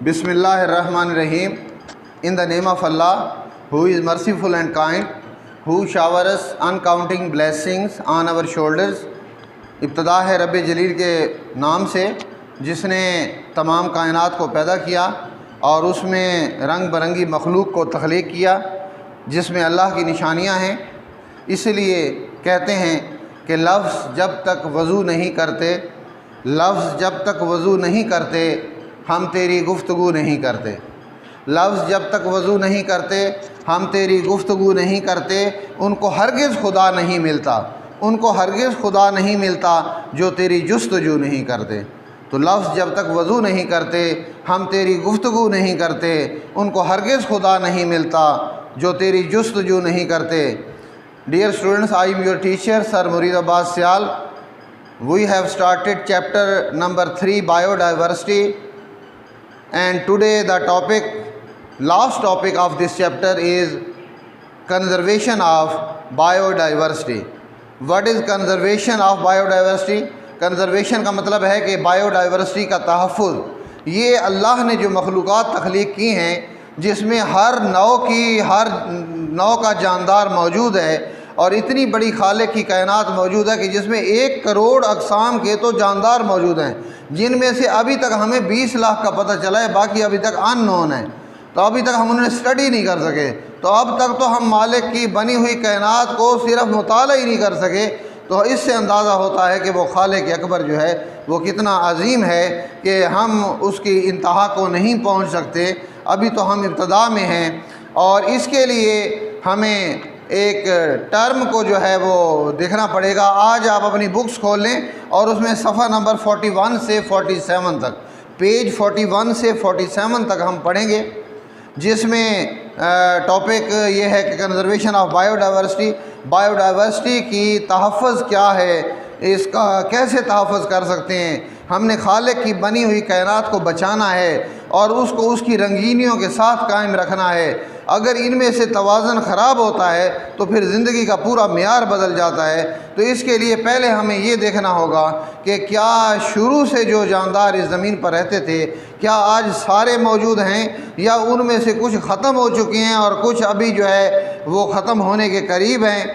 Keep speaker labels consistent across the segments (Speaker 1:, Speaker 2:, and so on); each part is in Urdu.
Speaker 1: Bismillahirrahmanirrahim. In the name of Allah, who is merciful and kind, who showers uncounting blessings on our shoulders. ابتدا ہے رب جلیل کے نام سے جس نے تمام کائنات کو پیدا کیا اور اس میں رنگ برنگی مخلوق کو تخلیق کیا جس میں اللہ کی نشانیاں ہیں. اس لیے کہتے ہیں کہ لفظ جب تک وضو نہیں کرتے ہم تیری گفتگو نہیں کرتے. لفظ جب تک وضو نہیں کرتے ہم تیری گفتگو نہیں کرتے. ان کو ہرگز خدا نہیں ملتا جو تیری جستجو نہیں کرتے. تو لفظ جب تک وضو نہیں کرتے ہم تیری گفتگو نہیں کرتے. ان کو ہرگز خدا نہیں ملتا جو تیری جستجو نہیں کرتے. Dear students, I am your teacher, Sir Murid Abbas Sial. We have started chapter number 3, biodiversity, and today the last topic of this chapter is conservation of biodiversity. What is conservation of biodiversity? Conservation کا مطلب ہے کہ biodiversity کا تحفظ. یہ اللہ نے جو مخلوقات تخلیق کی ہیں جس میں ہر نوع کا جاندار موجود ہے اور اتنی بڑی خالق کی کائنات موجود ہے کہ جس میں 1 کروڑ اقسام کے تو جاندار موجود ہیں جن میں سے ابھی تک ہمیں 20 لاکھ کا پتہ چلا ہے، باقی ابھی تک ان نون ہے. تو ابھی تک ہم انہیں اسٹڈی نہیں کر سکے. تو اب تک تو ہم مالک کی بنی ہوئی کائنات کو صرف مطالعہ ہی نہیں کر سکے. تو اس سے اندازہ ہوتا ہے کہ وہ خالق اکبر جو ہے وہ کتنا عظیم ہے کہ ہم اس کی انتہا کو نہیں پہنچ سکتے. ابھی تو ہم ابتدا میں ہیں اور اس کے لیے ہمیں ایک ٹرم کو جو ہے وہ دیکھنا پڑے گا. آج آپ اپنی بکس کھول لیں اور اس میں صفحہ نمبر 41 سے 47 تک، پیج 41 سے 47 تک ہم پڑھیں گے، جس میں ٹاپک یہ ہے کہ کنزرویشن آف بایوڈائیورسٹی. بایوڈائیورسٹی کی تحفظ کیا ہے، اس کا کیسے تحفظ کر سکتے ہیں. ہم نے خالق کی بنی ہوئی کائنات کو بچانا ہے اور اس کو اس کی رنگینیوں کے ساتھ قائم رکھنا ہے. اگر ان میں سے توازن خراب ہوتا ہے تو پھر زندگی کا پورا معیار بدل جاتا ہے. تو اس کے لیے پہلے ہمیں یہ دیکھنا ہوگا کہ کیا شروع سے جو جاندار اس زمین پر رہتے تھے کیا آج سارے موجود ہیں یا ان میں سے کچھ ختم ہو چکے ہیں اور کچھ ابھی جو ہے وہ ختم ہونے کے قریب ہیں.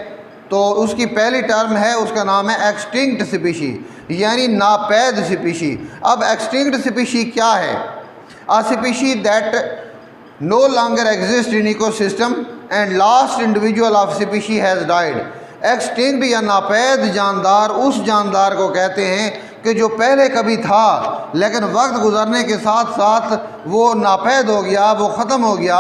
Speaker 1: تو اس کی پہلی ٹرم ہے، اس کا نام ہے ایکسٹنکٹ سپیشی، یعنی ناپید سپیشی. اب ایکسٹنکٹ سپیشی کیا ہے؟ A species that no longer exists in ecosystem and last individual of species has died. Extinct یا ناپید جاندار اس جاندار کو کہتے ہیں کہ جو پہلے کبھی تھا لیکن وقت گزرنے کے ساتھ ساتھ وہ ناپید ہو گیا، وہ ختم ہو گیا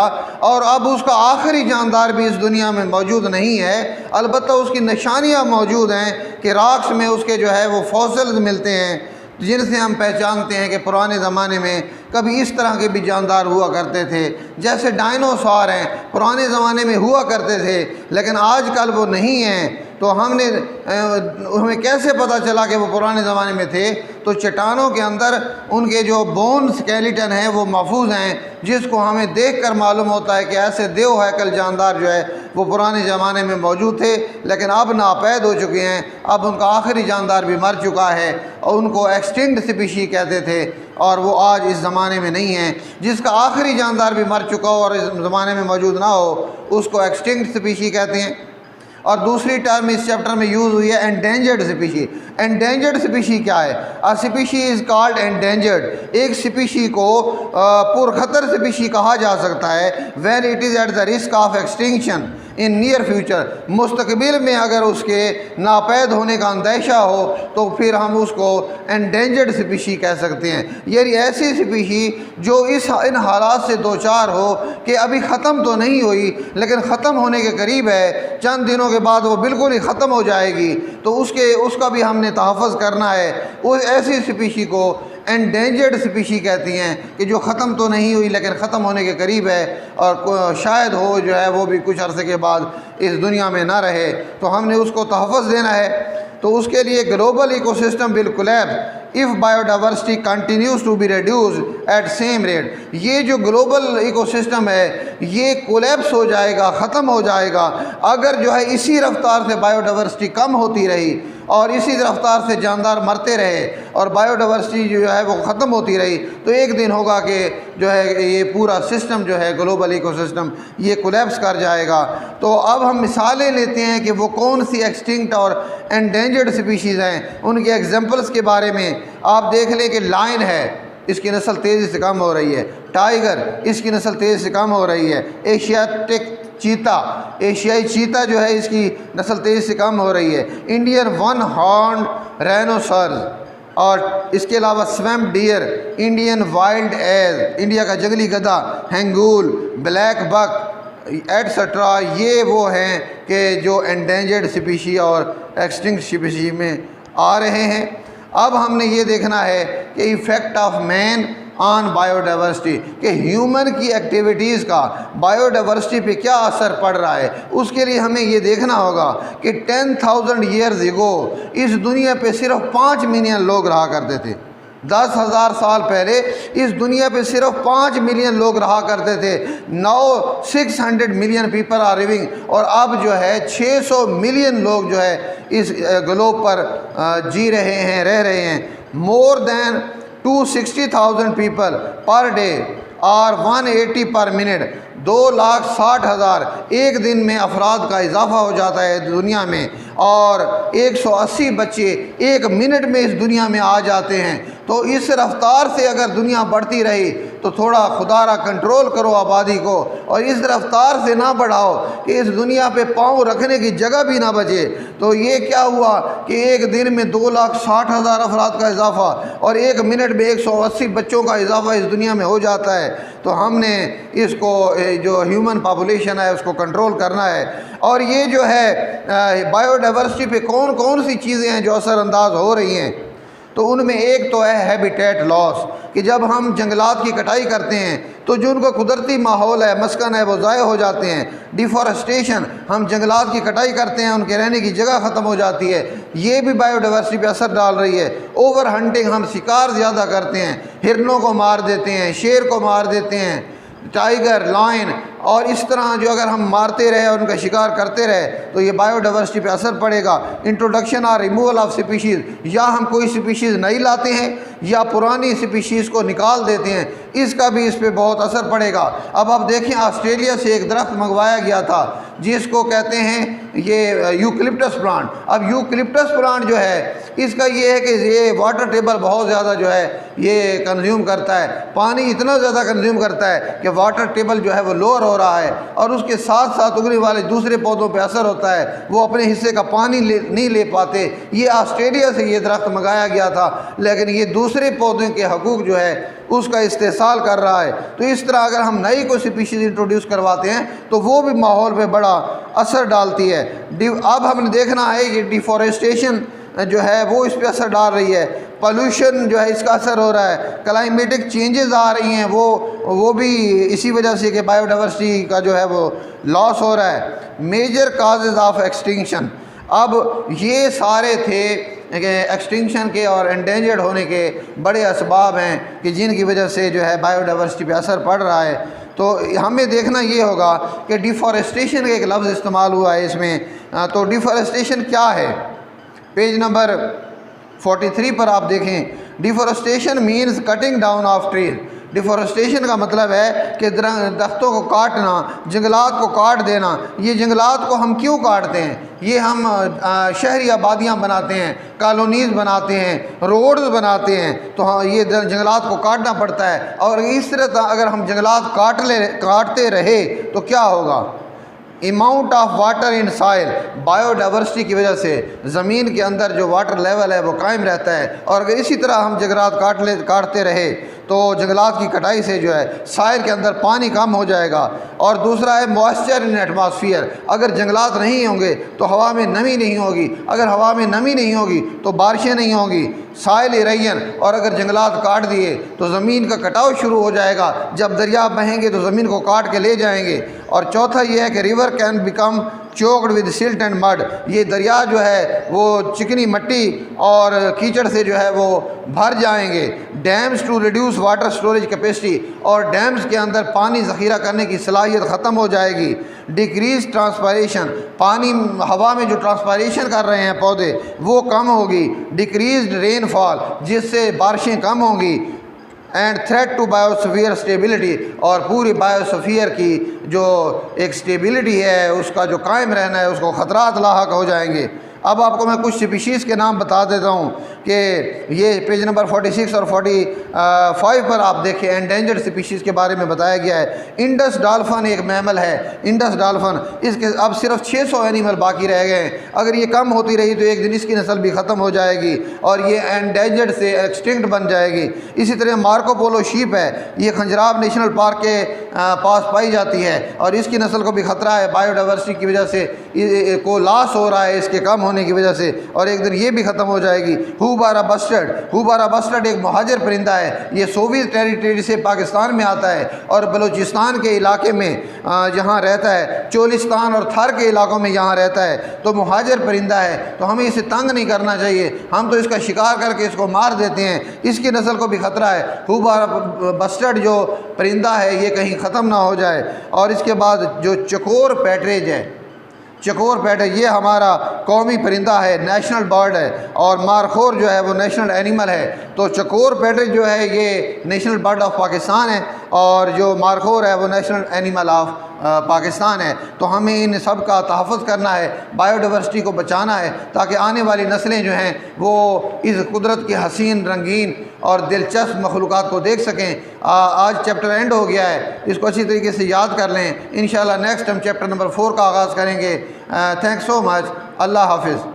Speaker 1: اور اب اس کا آخری جاندار بھی اس دنیا میں موجود نہیں ہے. البتہ اس کی نشانیاں موجود ہیں کہ راکس میں اس کے جو ہے وہ فوسلز ملتے ہیں جن سے ہم پہچانتے ہیں کہ پرانے زمانے میں کبھی اس طرح کے بھی جاندار ہوا کرتے تھے. جیسے ڈائنوسار ہیں، پرانے زمانے میں ہوا کرتے تھے لیکن آج کل وہ نہیں ہیں. تو ہمیں کیسے پتہ چلا کہ وہ پرانے زمانے میں تھے؟ تو چٹانوں کے اندر ان کے جو بون سکیلیٹن ہیں وہ محفوظ ہیں، جس کو ہمیں دیکھ کر معلوم ہوتا ہے کہ ایسے دیو ہیکل جاندار جو ہے وہ پرانے زمانے میں موجود تھے لیکن اب ناپید ہو چکے ہیں. اب ان کا آخری جاندار بھی مر چکا ہے اور ان کو ایکسٹنکٹ سپیشی کہتے تھے اور وہ آج اس زمانے میں نہیں ہیں. جس کا آخری جاندار بھی مر چکا ہو اور اس زمانے میں موجود نہ ہو اس کو ایکسٹنکٹ سپیشی کہتے ہیں. اور دوسری ٹرم اس چیپٹر میں یوز ہوئی ہے انڈینجرڈ سپیشی. انڈینجرڈ سپیشی کیا ہے؟ A species is called endangered. ایک سپیشی کو پرخطر سپیشی کہا جا سکتا ہے when it is at the risk of extinction in near future. مستقبل میں اگر اس کے ناپید ہونے کا اندیشہ ہو تو پھر ہم اس کو انڈینجرڈ سپیشی کہہ سکتے ہیں. یعنی ایسی سپیشی جو ان حالات سے دوچار ہو کہ ابھی ختم تو نہیں ہوئی لیکن ختم ہونے کے قریب ہے، چند دنوں کے بعد وہ بالکل ہی ختم ہو جائے گی. تو اس کا بھی ہم نے تحفظ کرنا ہے. وہ ایسی سپیشی کو انڈینجرڈ سپیشی کہتی ہیں کہ جو ختم تو نہیں ہوئی لیکن ختم ہونے کے قریب ہے اور شاید ہو جو ہے وہ بھی کچھ عرصے کے بعد اس دنیا میں نہ رہے. تو ہم نے اس کو تحفظ دینا ہے. تو اس کے لیے global ecosystem will collapse if biodiversity continues to be reduced at same rate. یہ جو گلوبل ایکو سسٹم ہے یہ کولیپس ہو جائے گا، ختم ہو جائے گا اگر جو ہے اسی رفتار سے بایوڈائیورسٹی کم ہوتی رہی. اور اسی رفتار سے جاندار مرتے رہے اور بایو ڈائیورسٹی جو ہے وہ ختم ہوتی رہی تو ایک دن ہوگا کہ جو ہے یہ پورا سسٹم جو ہے گلوبل ایکو سسٹم یہ کولیپس کر جائے گا۔ تو اب ہم مثالیں لیتے ہیں کہ وہ کون سی ایکسٹنکٹ اور انڈینجرڈ سپیشیز ہیں، ان کے ایگزامپلس کے بارے میں آپ دیکھ لیں کہ لائن ہے، اس کی نسل تیزی سے کم ہو رہی ہے، ٹائیگر اس کی نسل تیزی سے کم ہو رہی ہے، ایشیائی چیتا جو ہے اس کی نسل تیزی سے کم ہو رہی ہے، انڈین ون ہارنڈ رینوسرز، اور اس کے علاوہ swamp deer, Indian wild ass, India کا جنگلی گدھا، ہینگول، بلیک بک ایٹسٹرا، یہ وہ ہیں کہ جو انڈینجرڈ سپیشی اور ایکسٹنکٹ سپیشی میں آ رہے ہیں۔ اب ہم نے یہ دیکھنا ہے کہ effect of man on biodiversity, کہ ہیومن کی ایکٹیویٹیز کا بایو ڈائیورسٹی پہ کیا اثر پڑ رہا ہے۔ اس کے لیے ہمیں یہ دیکھنا ہوگا کہ 10,000 ایئرز ایگو اس دنیا پہ صرف 5 ملین لوگ رہا کرتے تھے۔ 10,000 سال پہلے اس دنیا پہ صرف 5 ملین لوگ رہا کرتے تھے۔ Now 600 million people are living, اور اب جو ہے 600 ملین لوگ جو ہے اس گلوب پر جی رہے ہیں، رہ رہے ہیں۔ مور دین 260,000 پیپل پر ڈے اور 180 پر منٹ، 2,60,000 ایک دن میں افراد کا اضافہ ہو جاتا ہے دنیا میں، اور 180 بچے ایک منٹ میں اس دنیا میں آ جاتے ہیں۔ تو اس رفتار سے اگر دنیا بڑھتی رہی تو تھوڑا خدا را کنٹرول کرو آبادی کو، اور اس رفتار سے نہ بڑھاؤ کہ اس دنیا پہ پاؤں رکھنے کی جگہ بھی نہ بچے۔ تو یہ کیا ہوا کہ ایک دن میں 2,60,000 افراد کا اضافہ اور ایک منٹ میں 180 بچوں کا اضافہ اس دنیا میں ہو جاتا ہے۔ تو ہم نے اس کو جو ہیومن پاپولیشن ہے اس کو کنٹرول کرنا ہے۔ اور یہ جو ہے بایو ڈائیورسٹی پہ کون کون سی چیزیں ہیں جو اثر انداز ہو رہی ہیں، تو ان میں ایک تو ہے ہیبیٹیٹ لاس، کہ جب ہم جنگلات کی کٹائی کرتے ہیں تو جو ان کا قدرتی ماحول ہے، مسکن ہے، وہ ضائع ہو جاتے ہیں۔ ڈیفارسٹیشن، ہم جنگلات کی کٹائی کرتے ہیں، ان کے رہنے کی جگہ ختم ہو جاتی ہے، یہ بھی بایو ڈائیورسٹی پہ اثر ڈال رہی ہے۔ اوور ہنٹنگ، ہم شکار زیادہ کرتے ہیں، ہرنوں کو مار دیتے ہیں، شیر کو مار دیتے ہیں، ٹائیگر، لائن، اور اس طرح جو اگر ہم مارتے رہے اور ان کا شکار کرتے رہے تو یہ بایو ڈائیورسٹی پہ اثر پڑے گا۔ انٹروڈکشن اور ریموول آف سپیشیز، یا ہم کوئی سپیشیز نئی لاتے ہیں یا پرانی سپیشیز کو نکال دیتے ہیں، اس کا بھی اس پہ بہت اثر پڑے گا۔ اب آپ دیکھیں آسٹریلیا سے ایک درخت منگوایا گیا تھا جس کو کہتے ہیں یہ یوکلپٹس پلانٹ۔ اب یوکلپٹس پلانٹ جو ہے اس کا یہ ہے کہ یہ واٹر ٹیبل بہت زیادہ جو ہے یہ کنزیوم کرتا ہے، پانی اتنا زیادہ کنزیوم کرتا ہے کہ واٹر ٹیبل جو ہے وہ لوور ہو رہا ہے، اور اس کے ساتھ ساتھ اگنے والے دوسرے پودوں پہ اثر ہوتا ہے، وہ اپنے حصے کا پانی نہیں لے پاتے۔ یہ آسٹریلیا سے یہ درخت منگایا گیا تھا، لیکن یہ دوسرے پودوں کے حقوق جو ہے اس کا استحصال کر رہا ہے۔ تو اس طرح اگر ہم نئی کوئی سپیشیز انٹروڈیوس کرواتے ہیں تو وہ بھی ماحول پہ بڑا اثر ڈالتی ہے۔ اب ہم نے دیکھنا ہے یہ ڈیفارسٹیشن جو ہے وہ اس پہ اثر ڈال رہی ہے، پولوشن جو ہے اس کا اثر ہو رہا ہے، کلائمیٹک چینجز آ رہی ہیں، وہ بھی اسی وجہ سے کہ بایو ڈائیورسٹی کا جو ہے وہ لاس ہو رہا ہے۔ میجر کازز آف ایکسٹنکشن، اب یہ سارے تھے ایکسٹنکشن کے اور انڈینجرڈ ہونے کے بڑے اسباب ہیں کہ جن کی وجہ سے جو ہے بایو ڈائیورسٹی پہ اثر پڑ رہا ہے۔ تو ہمیں دیکھنا یہ ہوگا کہ ڈیفارسٹیشن کا ایک لفظ استعمال ہوا ہے اس میں، تو ڈیفارسٹیشن کیا ہے؟ پیج نمبر 43 پر آپ دیکھیں، deforestation means cutting down of trees. Deforestation کا مطلب ہے کہ درختوں کو کاٹنا، جنگلات کو کاٹ دینا۔ یہ جنگلات کو ہم کیوں کاٹتے ہیں؟ یہ ہم شہری آبادیاں بناتے ہیں، کالونیز بناتے ہیں، روڈز بناتے ہیں، تو یہ جنگلات کو کاٹنا پڑتا ہے۔ اور اس طرح اگر ہم جنگلات کاٹتے رہے تو کیا ہوگا؟ اماؤنٹ آف واٹر ان سائل، بایو ڈائیورسٹی کی وجہ سے زمین کے اندر جو واٹر لیول ہے وہ قائم رہتا ہے، اور اگر اسی طرح ہم جنگلات کاٹتے رہے تو جنگلات کی کٹائی سے جو ہے سائل کے اندر پانی کم ہو جائے گا۔ اور دوسرا ہے موئسچر ان ایٹماسفیئر، اگر جنگلات نہیں ہوں گے تو ہوا میں نمی نہیں ہوگی، اگر ہوا میں نمی نہیں ہوگی تو بارشیں نہیں ہوں گی۔ سائل ایرین، اور اگر جنگلات کاٹ دیے تو زمین کا کٹاؤ شروع ہو جائے گا، جب دریا بہیں گے تو زمین کو کاٹ کے لے جائیں گے۔ اور چوتھا یہ ہے کہ river can become choked with silt and mud, یہ دریا جو ہے وہ چکنی مٹی اور کیچڑ سے جو ہے وہ بھر جائیں گے۔ Dams to reduce water storage capacity, اور ڈیمز کے اندر پانی ذخیرہ کرنے کی صلاحیت ختم ہو جائے گی۔ ڈیکریز ٹرانسپائریشن، پانی ہوا میں جو ٹرانسپائریشن کر رہے ہیں پودے وہ کم ہوگی۔ ڈیکریزڈ رین فال، جس سے بارشیں کم ہوں گی۔ And threat to biosphere stability, اور پوری بایوسفیئر کی جو ایک اسٹیبلٹی ہے اس کا جو قائم رہنا ہے اس کو خطرات لاحق ہو جائیں گے۔ اب آپ کو میں کچھ سپیشیز کے نام بتا دیتا ہوں کہ یہ پیج نمبر 46 اور 45 پر آپ دیکھیں انڈینجرڈ سپیشیز کے بارے میں بتایا گیا ہے۔ انڈس ڈالفن ایک میمل ہے، انڈس ڈالفن، اس کے اب صرف 600 اینیمل باقی رہ گئے ہیں۔ اگر یہ کم ہوتی رہی تو ایک دن اس کی نسل بھی ختم ہو جائے گی اور یہ انڈینجرڈ سے ایکسٹنکٹ بن جائے گی۔ اسی طرح مارکو پولو شیپ ہے، یہ کھنجراب نیشنل پارک کے پاس پائی جاتی ہے اور اس کی نسل کو بھی خطرہ ہے، بایو ڈائیورسٹی کی وجہ سے کو لاس ہو رہا ہے اس کے کم ہونے کی وجہ سے، اور ایک دن یہ بھی ختم ہو جائے گی۔ ہوبارا بسٹرڈ، ہوبارا بسٹرڈ ایک مہاجر پرندہ ہے، یہ سوویت ٹیریٹری سے پاکستان میں آتا ہے اور بلوچستان کے علاقے میں جہاں رہتا ہے، چولستان اور تھر کے علاقوں میں یہاں رہتا ہے، تو مہاجر پرندہ ہے، تو ہمیں اسے تنگ نہیں کرنا چاہیے، ہم تو اس کا شکار کر کے اس کو مار دیتے ہیں، اس کی نسل کو بھی خطرہ ہے۔ ہوبارا بسٹرڈ جو پرندہ ہے یہ کہیں ختم نہ ہو جائے۔ اور اس کے بعد جو چکور پیٹریج ہے، چکور پیٹریج یہ ہمارا قومی پرندہ ہے، نیشنل برڈ ہے، اور مارخور جو ہے وہ نیشنل اینیمل ہے۔ تو چکور پیٹریج جو ہے یہ نیشنل برڈ آف پاکستان ہے اور جو مارخور ہے وہ نیشنل اینیمل آف پاکستان ہے۔ تو ہمیں ان سب کا تحفظ کرنا ہے، بایو ڈائیورسٹی کو بچانا ہے تاکہ آنے والی نسلیں جو ہیں وہ اس قدرت کی حسین، رنگین اور دلچسپ مخلوقات کو دیکھ سکیں۔ آج چیپٹر اینڈ ہو گیا ہے، اس کو اچھی طریقے سے یاد کر لیں۔ انشاءاللہ نیکسٹ ہم چیپٹر نمبر 4 کا آغاز کریں گے۔ تھینکس سو مچ، اللہ حافظ۔